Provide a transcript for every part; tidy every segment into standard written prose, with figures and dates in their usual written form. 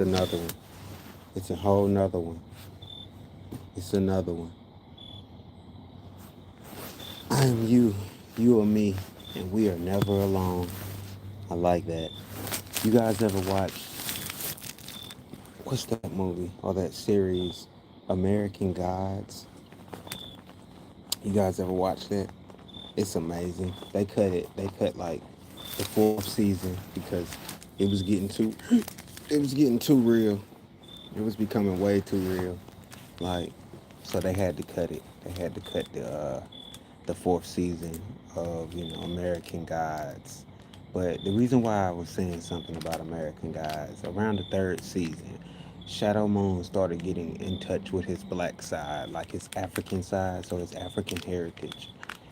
It's another one. It's a whole nother one. It's another one. I am you. You are me. And we are never alone. I like that. You guys ever watch, what's that movie or that series, American Gods? You guys ever watch that? It's amazing. They cut like the fourth season because it was getting too it was getting too real. It was becoming way too real. Like, so they had to cut it. They had to cut the fourth season of, American Gods. But the reason why I was saying something about American Gods, around the third season, Shadow Moon started getting in touch with his black side, like his African side, so his African heritage.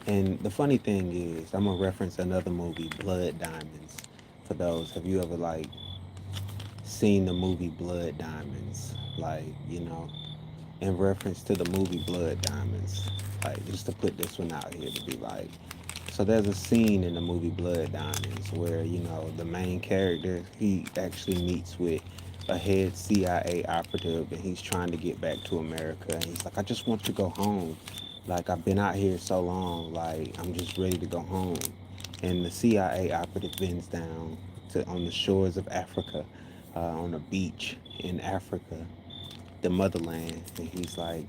And the funny thing is, I'm gonna reference another movie, Blood Diamonds. For those, have you ever like seen the movie Blood Diamonds? Like, in reference to the movie Blood Diamonds, like just to put this one out here to be like, so there's a scene in the movie Blood Diamonds where, the main character, he actually meets with a head CIA operative and he's trying to get back to America. And he's like, I just want to go home. Like, I've been out here so long, like, I'm just ready to go home. And the CIA operative bends down on the shores of Africa, on a beach in Africa, the motherland. And he's like,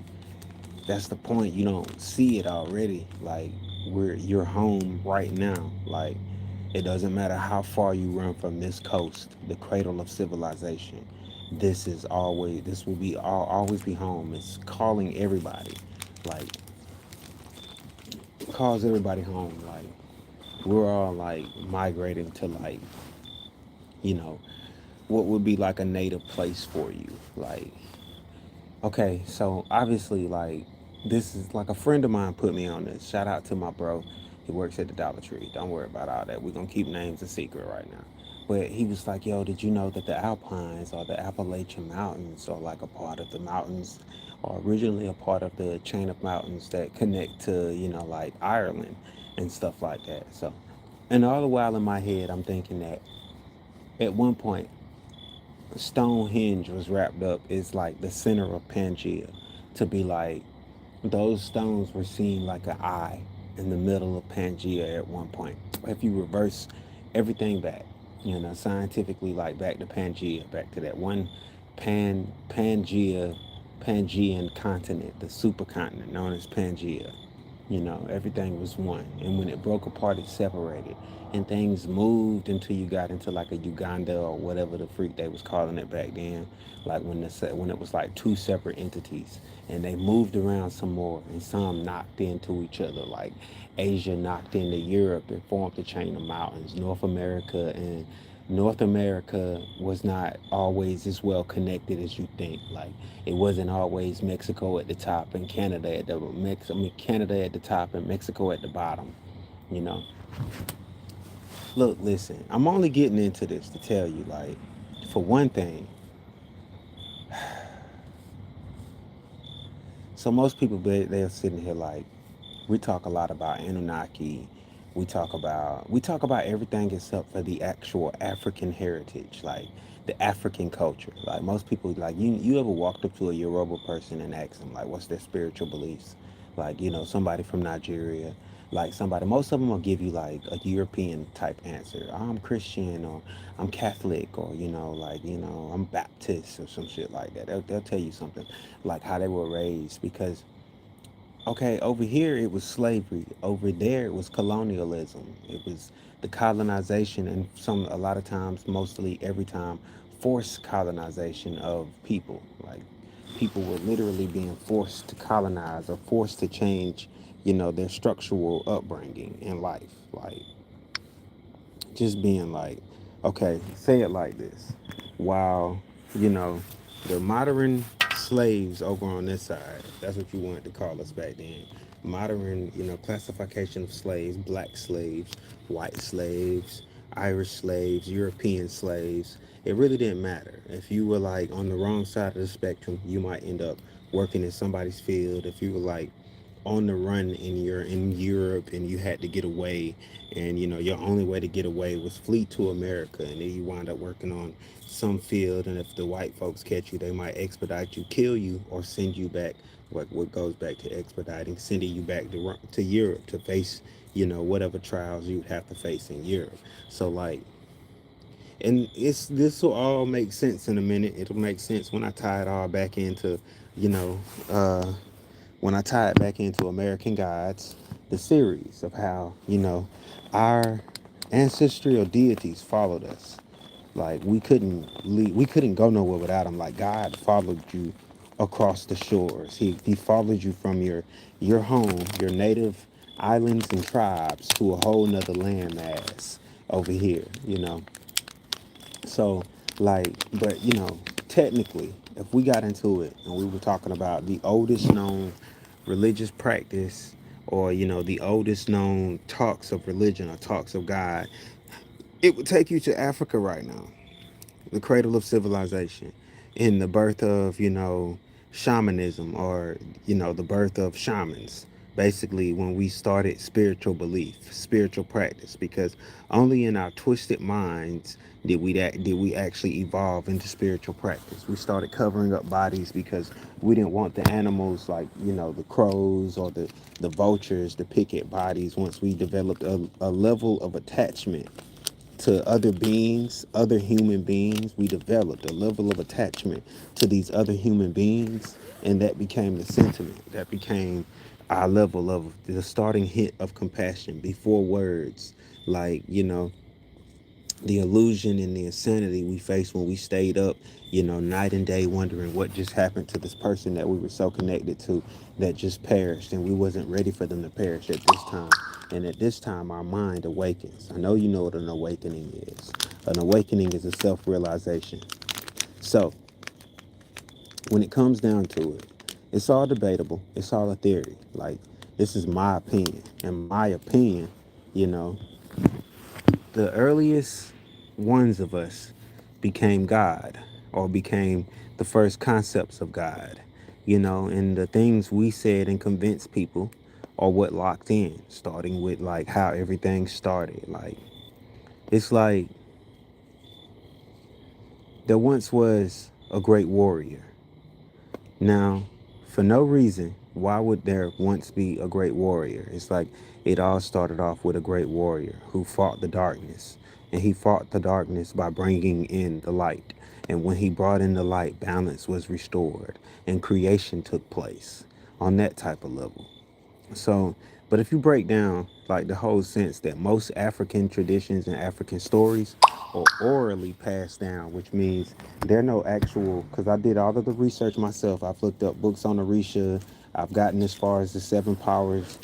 that's the point. You don't see it already. Like, you're home right now. Like, it doesn't matter how far you run from this coast, the cradle of civilization. This will be always be home. It's calling everybody. Like, it calls everybody home. Like, we're all like migrating to, like, you know, what would be like a native place for you. Like, okay, so obviously, like, this is like a friend of mine put me on this. Shout out to my bro. He works at the Dollar Tree. Don't worry about all that. We're gonna keep names a secret right now. But he was like, yo, did you know that the Alpines or the Appalachian Mountains are like a part of the mountains, or originally a part of the chain of mountains that connect to, like Ireland and stuff like that. So, and all the while in my head, I'm thinking that at one point Stonehenge was wrapped up as like the center of Pangea, to be like those stones were seen like an eye in the middle of Pangea at one point. If you reverse everything back, scientifically, like back to Pangea, back to that one Pangean continent, the supercontinent known as Pangea. Everything was one. And when it broke apart, it separated. And things moved until you got into like a Uganda or whatever the freak they was calling it back then. Like when it was like two separate entities. And they moved around some more, and some knocked into each other. Like Asia knocked into Europe and formed the chain of mountains. North America was not always as well connected as you think. Like, it wasn't always Mexico at the top and Canada at the top and Mexico at the bottom. You know. Look, listen. I'm only getting into this to tell you, like, for one thing. So most people, they're sitting here like, we talk a lot about Anunnaki. We talk about everything except for the actual African heritage, like the African culture. Like, most people, like, you ever walked up to a Yoruba person and asked them like, what's their spiritual beliefs? Like, somebody from Nigeria, like somebody. Most of them will give you like a European type answer. I'm Christian, or I'm Catholic, or like, I'm Baptist or some shit like that. They'll tell you something like how they were raised, because okay, over here it was slavery. Over there it was colonialism. It was the colonization, and a lot of times, mostly every time, forced colonization of people. Like, people were literally being forced to colonize or forced to change, their structural upbringing in life. Like, just being like, okay, say it like this. While, you know, the modern slaves over on this side, that's what you wanted to call us back then. Modern, classification of slaves, black slaves, white slaves, Irish slaves, European slaves. It really didn't matter. If you were like on the wrong side of the spectrum, you might end up working in somebody's field. If you were like on the run and you're in Europe and you had to get away, and your only way to get away was flee to America, and then you wind up working on some field, and if the white folks catch you, they might expedite you, kill you, or send you back. What goes back to expediting, sending you back to Europe to face whatever trials you'd have to face in Europe. So like, and this will all make sense in a minute. It'll make sense when I tie it all back into you know uh when I tie it back into American Gods, the series of how, our ancestral deities followed us. Like we couldn't go nowhere without them. Like God followed you across the shores. He followed you from your home, your native islands and tribes to a whole nother landmass over here. So, like, but technically, if we got into it and we were talking about the oldest known religious practice, or the oldest known talks of religion or talks of God, it would take you to Africa right now, the cradle of civilization, in the birth of shamanism, or the birth of shamans. Basically, when we started spiritual belief, spiritual practice, because only in our twisted minds did we actually evolve into spiritual practice. We started covering up bodies because we didn't want the animals, like the crows or the vultures, to pick at bodies. Once we developed a level of attachment to other beings, other human beings, we developed a level of attachment to these other human beings, and that became the sentiment. That became our level of the starting hit of compassion before words. Like, the illusion and the insanity we faced when we stayed up, night and day, wondering what just happened to this person that we were so connected to, that just perished, and we wasn't ready for them to perish at this time. And at this time, our mind awakens. I know you know what an awakening is. An awakening is a self-realization. So when it comes down to it, it's all debatable. It's all a theory. Like, this is my opinion. And my opinion, you know, the earliest ones of us became God, or became the first concepts of God, and the things we said and convinced people are what locked in, starting with like how everything started. Like, it's like there once was a great warrior. Now, for no reason, why would there once be a great warrior? It's like it all started off with a great warrior who fought the darkness. And he fought the darkness by bringing in the light. And when he brought in the light, balance was restored and creation took place on that type of level. So, but if you break down like the whole sense that most African traditions and African stories are orally passed down, which means there are no actual, because I did all of the research myself. I've looked up books on Orisha. I've gotten as far as the seven powers,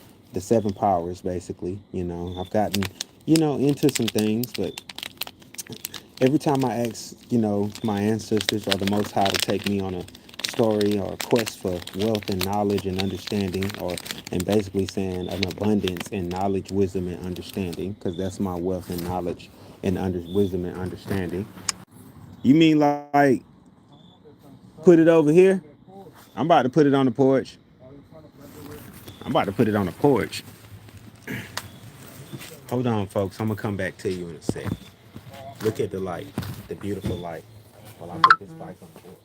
basically. I've gotten, into some things, but every time I ask, my ancestors or the Most High to take me on a story or a quest for wealth and knowledge and understanding, and basically saying an abundance in knowledge, wisdom, and understanding, because that's my wealth and knowledge and wisdom and understanding. You mean like put it over here? I'm about to put it on the porch. I'm about to put it on the porch. Hold on, folks. I'm gonna come back to you in a sec. Look at the light, the beautiful light, while I put this bike on the porch.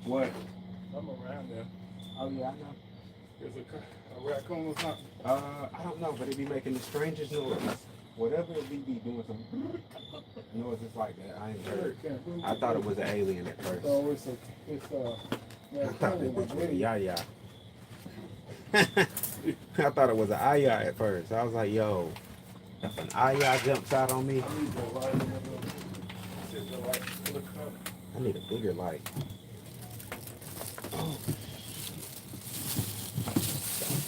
What? I'm around there. Oh yeah, I know. There's a raccoon or something. I don't know, but it be making the strangest noise. Whatever it be doing some noises like that. I ain't heard. I thought it was an alien at first. Oh, I thought it was a yaya. I thought it was an aya at first. I was like, yo, if an aya jumps out on me, I need a bigger light. Oh,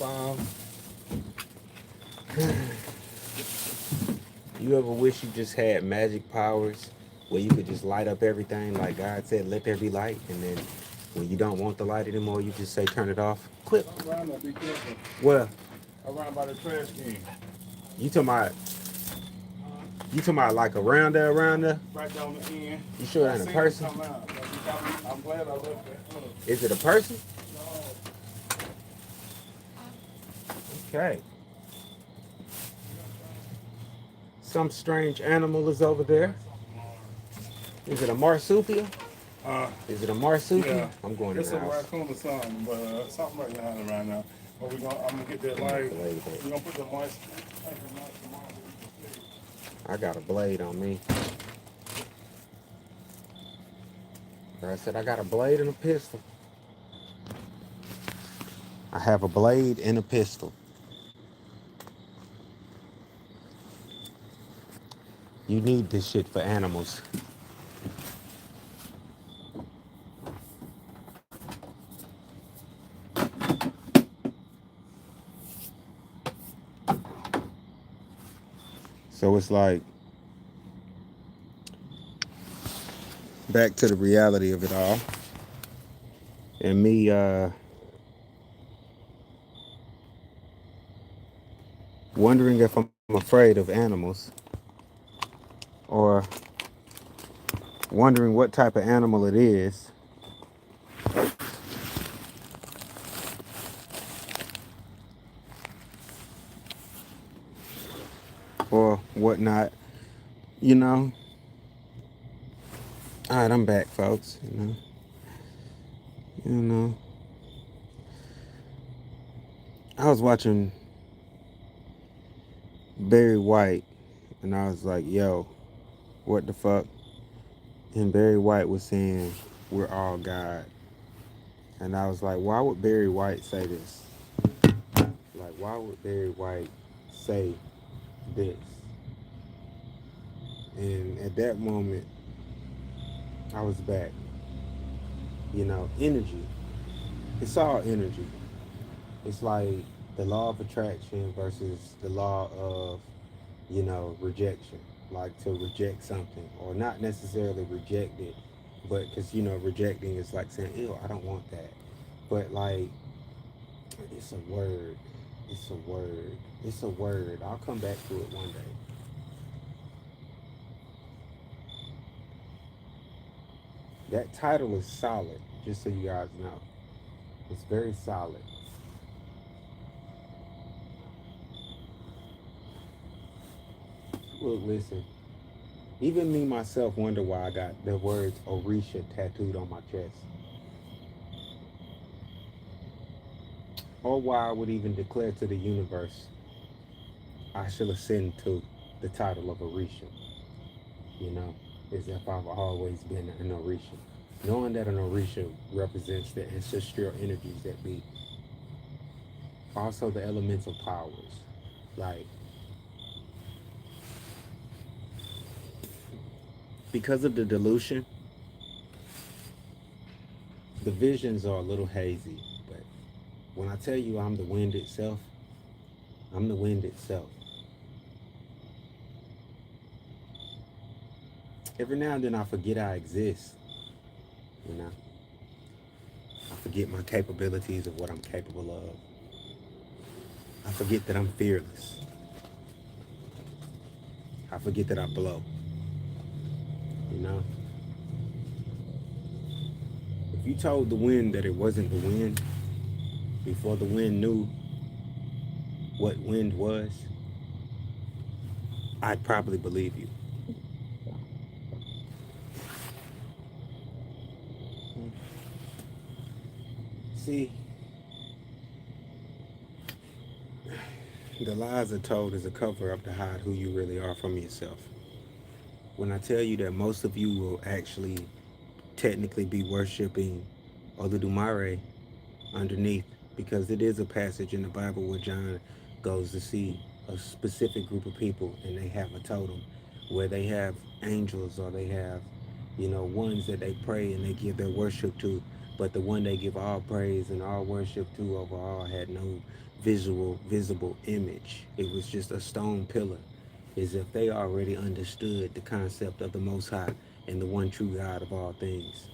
wow. You ever wish you just had magic powers where you could just light up everything like God said, let there be light, and then when you don't want the light anymore, you just say turn it off? Quick. Around there, be careful. Where? Around by the trash can. You talking about You talking about like around there, around there? Right down the end. You sure I it ain't a seen it person? come out. I'm glad I left that. Look. Is it a person? No. Okay. Some strange animal is over there. Is it a marsupial? Uh, Is it a marsupial? yeah. I'm going in It's the a house. raccoon or something, but something right behind it right now. But I'm gonna get that light. We're gonna put the lights. I got a blade on me. I said I got a blade and a pistol. I have a blade and a pistol. You need this shit for animals. So it's like back to the reality of it all. And me wondering if I'm afraid of animals or wondering what type of animal it is or whatnot, you know. All right, I'm back, folks. You know. I was watching Barry White, and I was like, "Yo, what the fuck?" And Barry White was saying, "We're all God," and I was like, "Why would Barry White say this? Like, why would Barry White say this?" And at that moment, I was back. Energy. It's all energy. It's like the law of attraction versus the law of, rejection. Like to reject something, or not necessarily reject it, but because, rejecting is like saying, ew, I don't want that. But like, it's a word. It's a word. It's a word. I'll come back to it one day. That title is solid, just so you guys know. It's very solid. Look, listen. Even me myself wonder why I got the words Orisha tattooed on my chest. Or why I would even declare to the universe I shall ascend to the title of Orisha. You know, as if I've always been an Orisha. Knowing that an Orisha represents the ancestral energies that be, also the elemental powers. Like, because of the dilution, the visions are a little hazy. But when I tell you I'm the wind itself, I'm the wind itself. Every now and then I forget I exist, you know. I forget my capabilities of what I'm capable of. I forget that I'm fearless. I forget that I blow, you know. If you told the wind that it wasn't the wind before the wind knew what wind was, I'd probably believe you. See, the lies are told as a cover up to hide who you really are from yourself. When I tell you that most of you will actually technically be worshiping Olodumare underneath, because it is a passage in the Bible where John goes to see a specific group of people and they have a totem where they have angels, or they have, ones that they pray and they give their worship to, but the one they give all praise and all worship to overall had no visible image. It was just a stone pillar, as if they already understood the concept of the Most High and the one true God of all things.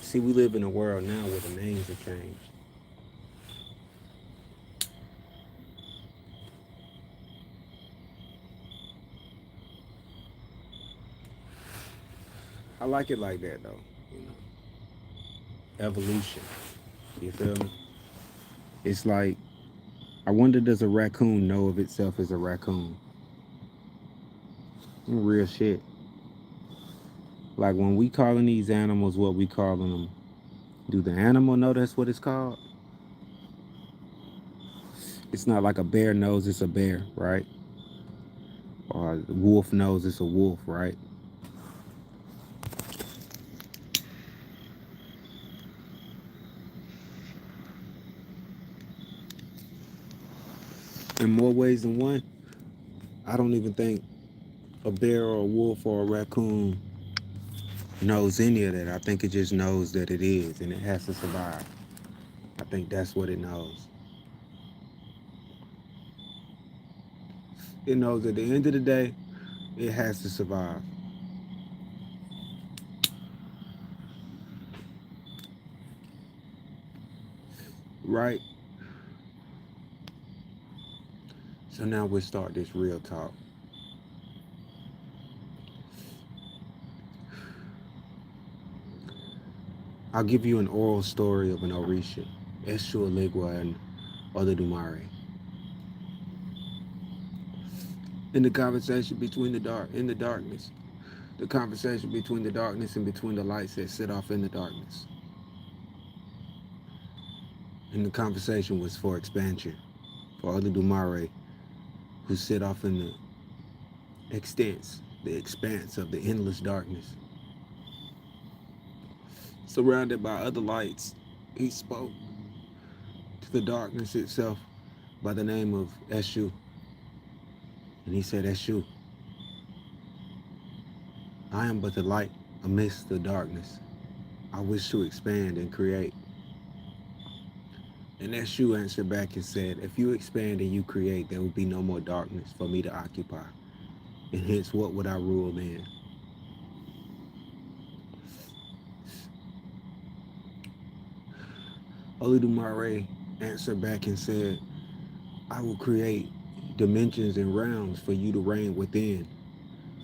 See, we live in a world now where the names have changed. I like it like that though. You know, evolution. You feel me? It's like I wonder, does a raccoon know of itself as a raccoon? Real shit. Like when we calling these animals what we calling them, do the animal know that's what it's called? It's not like a bear knows it's a bear, right? Or a wolf knows it's a wolf, right? In more ways than one, I don't even think a bear or a wolf or a raccoon knows any of that. I think it just knows that it is and it has to survive. I think that's what it knows. It knows at the end of the day, it has to survive, right? So now we'll start this real talk. I'll give you an oral story of an Orisha, Eshu Oligwa and Olodumare. In the conversation between in the darkness, the conversation between the darkness and between the lights that set off in the darkness. And the conversation was for expansion, for Olodumare, who set off in the expanse of the endless darkness. Surrounded by other lights, he spoke to the darkness itself by the name of Eshu. And he said, Eshu, I am but the light amidst the darkness. I wish to expand and create. And Eshu answered back and said, if you expand and you create, there will be no more darkness for me to occupy. And hence, what would I rule then? Olodumare answered back and said, I will create dimensions and realms for you to reign within,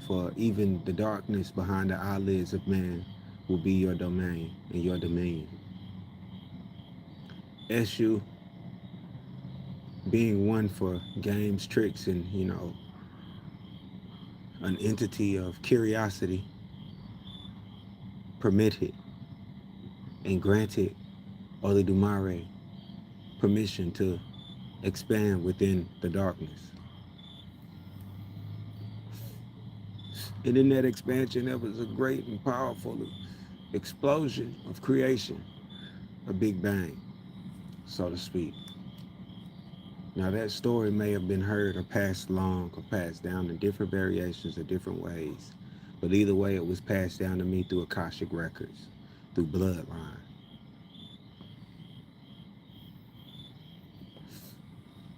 for even the darkness behind the eyelids of man will be your domain and your dominion. Eshu, being one for games, tricks, and, an entity of curiosity, permitted and granted Olodumare permission to expand within the darkness. And in that expansion, there was a great and powerful explosion of creation, a big bang, so to speak. Now, that story may have been heard or passed along or passed down in different variations or different ways. But either way, it was passed down to me through Akashic Records, through bloodline.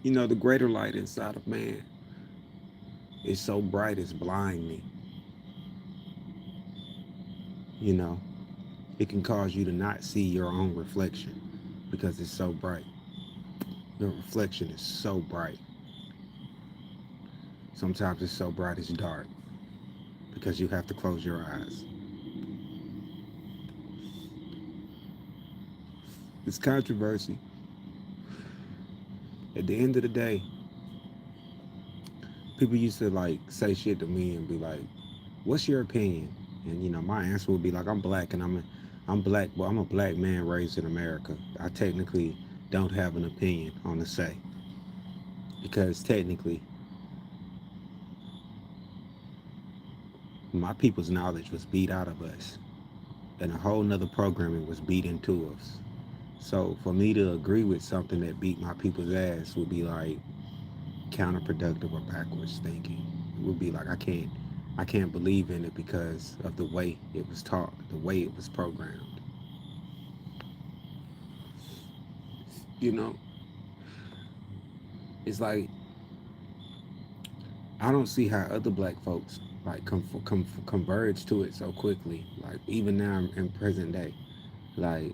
The greater light inside of man is so bright it's blinding. You know, it can cause you to not see your own reflection because it's so bright. Your reflection is so bright. Sometimes it's so bright it's dark because you have to close your eyes. It's controversy. At the end of the day, people used to like say shit to me and be like, "What's your opinion?" And my answer would be like, "I'm black and I'm black, but I'm a black man raised in America. I technically don't have an opinion on the say because technically my people's knowledge was beat out of us and a whole nother programming was beat into us. So for me to agree with something that beat my people's ass would be like counterproductive or backwards thinking. It would be like I can't believe in it because of the way it was taught, the way it was programmed. You know, it's like I don't see how other black folks like converge to it so quickly. Like even now in present day, like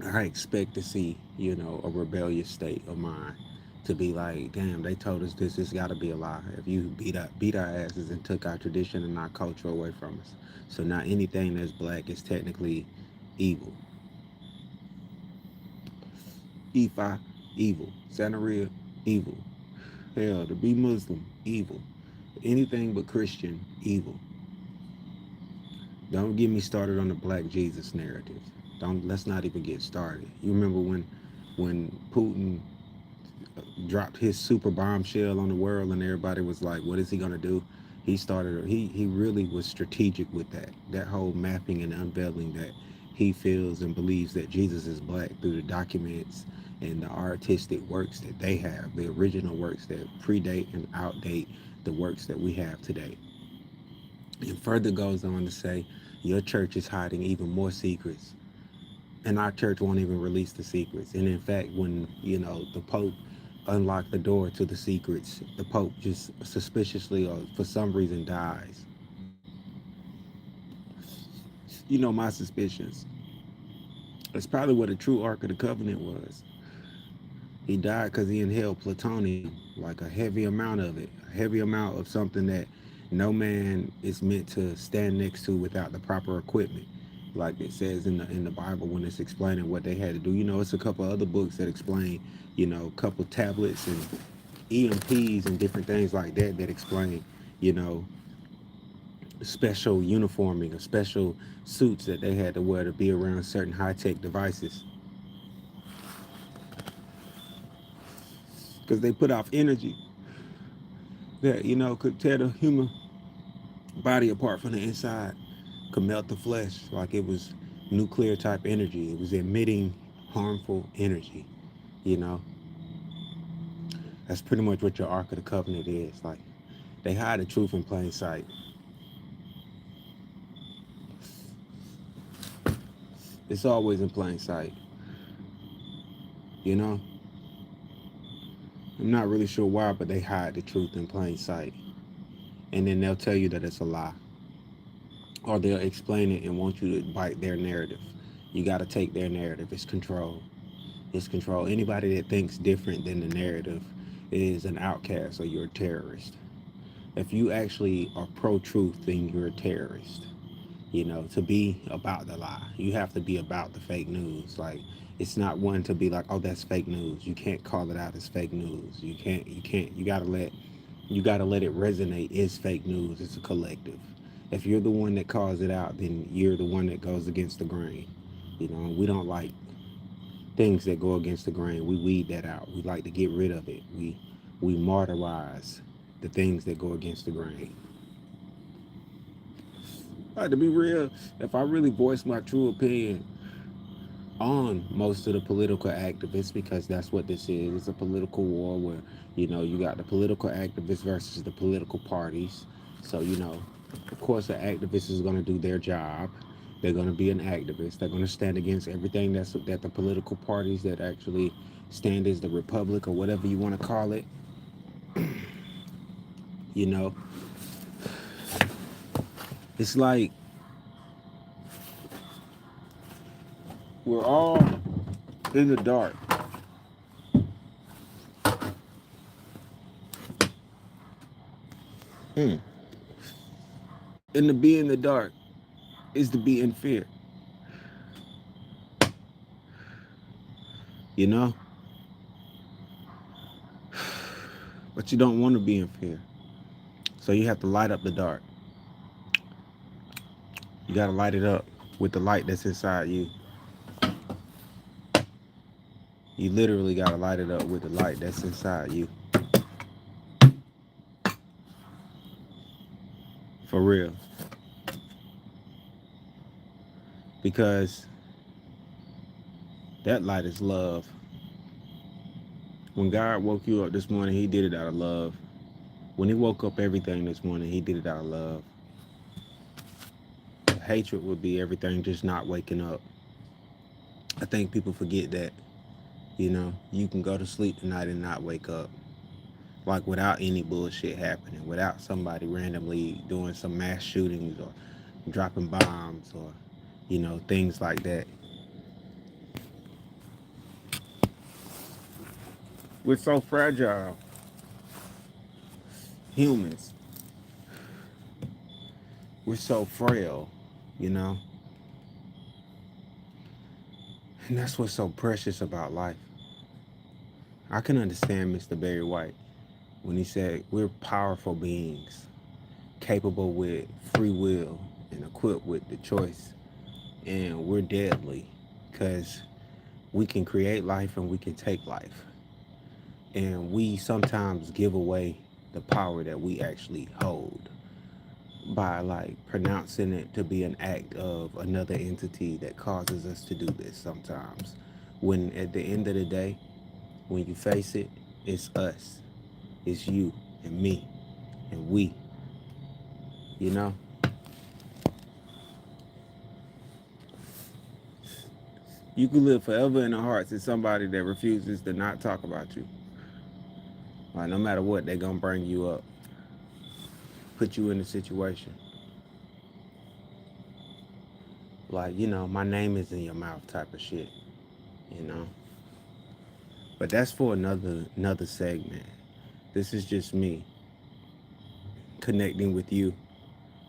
I expect to see a rebellious state of mind to be like, damn, they told us this. It's got to be a lie. If you beat our asses and took our tradition and our culture away from us, so now anything that's black is technically evil. Ifa, evil. Santeria, evil. Hell, to be Muslim, evil. Anything but Christian, evil. Don't get me started on the Black Jesus narrative. Don't let's not even get started. You remember when Putin dropped his super bombshell on the world and everybody was like, what is he gonna do? He really was strategic with that. That whole mapping and unveiling that he feels and believes that Jesus is black through the documents and the artistic works that they have, the original works that predate and outdate the works that we have today. And further goes on to say, your church is hiding even more secrets. And our church won't even release the secrets. And in fact, when, the Pope unlocked the door to the secrets, the Pope just suspiciously or for some reason dies. My suspicions. That's probably what a true Ark of the Covenant was. He died because he inhaled plutonium, like a heavy amount of it, a heavy amount of something that no man is meant to stand next to without the proper equipment. Like it says in the Bible when it's explaining what they had to do. It's a couple other books that explain, a couple tablets and EMPs and different things like that that explain, you know, special uniforming or special suits that they had to wear to be around certain high tech devices because they put off energy that could tear the human body apart from the inside, could melt the flesh like it was nuclear type energy. It was emitting harmful energy. You know, that's pretty much what your Ark of the Covenant is. Like they hide the truth in plain sight. It's always in plain sight. You know, I'm not really sure why, but they hide the truth in plain sight, and then they'll tell you that it's a lie, or they'll explain it and want you to bite their narrative. You got to take their narrative. It's control. It's control. Anybody that thinks different than the narrative is an outcast or you're a terrorist. If you actually are pro-truth, then you're a terrorist. To be about the lie, you have to be about the fake news. Like it's not one to be like, oh, that's fake news. You can't call it out as fake news. You can't. You gotta let it resonate. It's fake news. It's a collective. If you're the one that calls it out, then you're the one that goes against the grain. We don't like things that go against the grain. We weed that out. We like to get rid of it. We martyrize the things that go against the grain. To be real, if I really voice my true opinion on most of the political activists, because that's what this is. It's a political war where, you got the political activists versus the political parties. So, of course, the activist is going to do their job. They're going to be an activist. They're going to stand against everything that the political parties that actually stand as the republic or whatever you want to call it. You know, it's like we're all in the dark. Hmm. And to be in the dark is to be in fear. You know? But you don't want to be in fear. So you have to light up the dark. You got to light it up with the light that's inside you. You literally got to light it up with the light that's inside you. For real. Because that light is love. When God woke you up this morning, he did it out of love. When he woke up everything this morning, he did it out of love. Hatred would be everything just not waking up. I think people forget that, you can go to sleep tonight and not wake up. Like without any bullshit happening, without somebody randomly doing some mass shootings or dropping bombs or, things like that. We're so fragile. Humans, we're so frail, you know? And that's what's so precious about life. I can understand Mr. Barry White when he said we're powerful beings, capable with free will and equipped with the choice. And we're deadly because we can create life and we can take life. And we sometimes give away the power that we actually hold by like pronouncing it to be an act of another entity that causes us to do this sometimes. When at the end of the day, when you face it, it's us, it's you and me and we, you know? You can live forever in the hearts of somebody that refuses to not talk about you. Like no matter what, they're gonna bring you up, put you in a situation. Like, my name is in your mouth type of shit, you know? But that's for another segment. This is just me connecting with you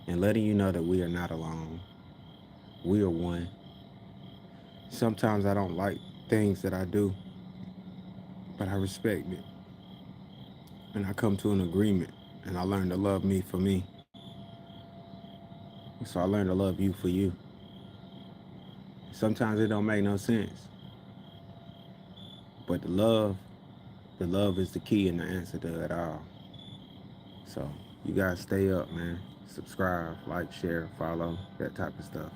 and letting you know that we are not alone. We are one. Sometimes I don't like things that I do, but I respect it. And I come to an agreement and I learn to love me for me. So I learn to love you for you. Sometimes it don't make no sense. But the love is the key and the answer to it all. So you guys stay up, man. Subscribe, like, share, follow, that type of stuff.